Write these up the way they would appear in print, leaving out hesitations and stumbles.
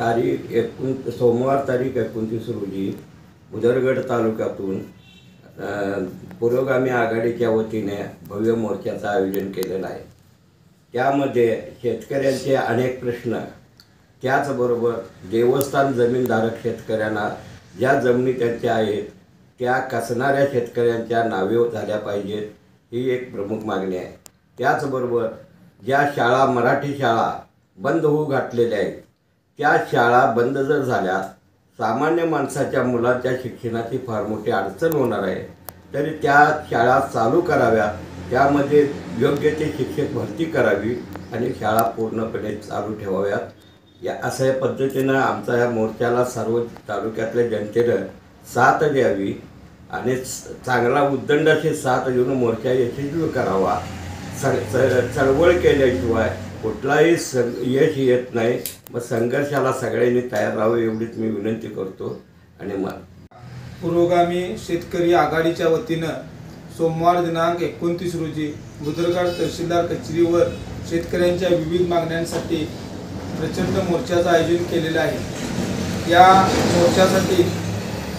सोमवार तारीख 29 रोजी उदरगड तालुक्यातून पुरोगामी आघाडीच्या वतीने भव्य मोर्चाचं आयोजन केलेलं आहे। त्यामध्ये शेतकऱ्यांचे अनेक प्रश्न, त्याचबरोबर देवस्थान जमीनधारक शेतकऱ्यांना ज्या जमिनी त्यांच्या आहेत त्या कसणाऱ्या शेतकऱ्यांच्या नावे झाल्या पाहिजेत, ही एक प्रमुख मागणी आहे। त्याचबरोबर ज्या शाळा, मराठी शाळा बंद होऊ घातलेल्या आहेत, त्या शाळा बंद जर झाल्या, सामान्य माणसाच्या मुलांच्या शिक्षणाची फार मोठी अडचण होणार आहे, तरी त्या शाळा चालू कराव्यात, त्यामध्ये योग्य ते शिक्षक भरती करावी आणि शाळा पूर्णपणे चालू ठेवाव्यात। या अशा पद्धतीनं आमचा या मोर्चाला सर्व तालुक्यातल्या जनतेनं साथ द्यावी आणि चांगला उद्दंड अशी साथ देऊन मोर्चा यशस्वी करावा। चळवळ केल्याशिवाय कुठलाही यश येत नाही। मग संघर्षाला सगळ्यांनी तयार राहावं एवढीच मी विनंती करतो। आणि पुरोगामी शेतकरी आघाडीच्या वतीनं सोमवार दिनांक 29 रोजी बुद्रगड तहसीलदार कचेरीवर शेतकऱ्यांच्या विविध मागण्यांसाठी प्रचंड मोर्चाचं आयोजन केलेलं आहे। या मोर्चासाठी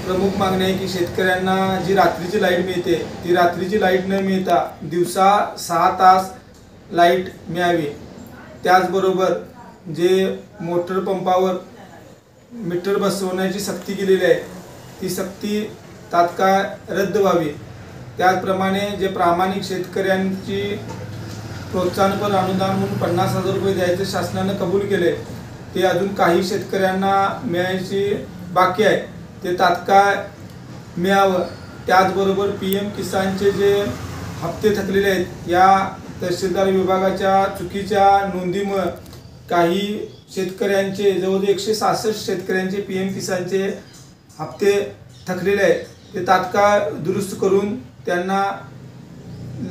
प्रमुख मागणी आहे की शेतकऱ्यांना जी रात्रीची लाईट मिळते ती रात्रीची लाईट न मिळता दिवसा 6 तास लाईट मिळावी। त्याचबरोबर जे मोटर पंपावर मीटर बसवण्याची सक्ती केलेली आहे ती सक्ती तात्काळ रद्द व्हावी। त्याचप्रमाणे जे प्रामाणिक शेतकऱ्यांची प्रोत्साहनपर अनुदान म्हणून 50,000 रुपये द्यायचे शासनानं कबूल केले, ते अजून काही शेतकऱ्यांना मिळायची बाकी आहे, ते तात्काळ मिळावं। त्याचबरोबर PM किसानचे जे हप्ते थकलेले आहेत, या तहसीलदार विभागाच्या चुकीच्या नोंदीमुळे काही शेतकऱ्यांचे जवळजवळ 166 शेतकऱ्यांचे PM किसानचे हप्ते थकलेले आहेत, ते तात्काळ दुरुस्त करून त्यांना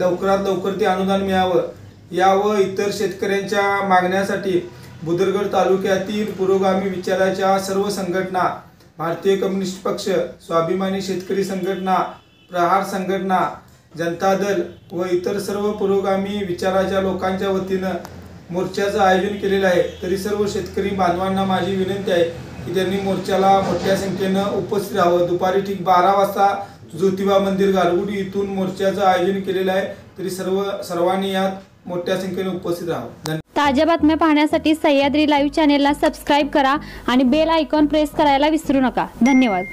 लवकरात लवकर ते अनुदान मिळावं। या व इतर शेतकऱ्यांच्या मागण्यासाठी बुद्रगड तालुक्यातील पुरोगामी विचाराच्या सर्व संघटना, भारतीय कम्युनिस्ट पक्ष, स्वाभिमानी शेतकरी संघटना, प्रहार संघटना, जनता दल व इतर सर्व पुरोगामी विचाराच्या लोकांच्या वतीनं मोर्चाचं आयोजन केलेलं आहे। तरी सर्व शेतकरी बांधवांना माझी विनंती आहे की त्यांनी मोर्चाला मोठ्या संख्येनं उपस्थित राहावं। दुपारी ठीक 12 वाजता ज्योतिबा मंदिर गारगुडी इथून मोर्चाचं आयोजन केलेलं आहे, तरी सर्वांनी यात मोठ्या संख्येने उपस्थित राहावं। ताज्या बातम्या पाहण्यासाठी सह्याद्री लाईव्ह चॅनेलला सबस्क्राईब करा आणि बेल आयकॉन प्रेस करायला विसरू नका। धन्यवाद।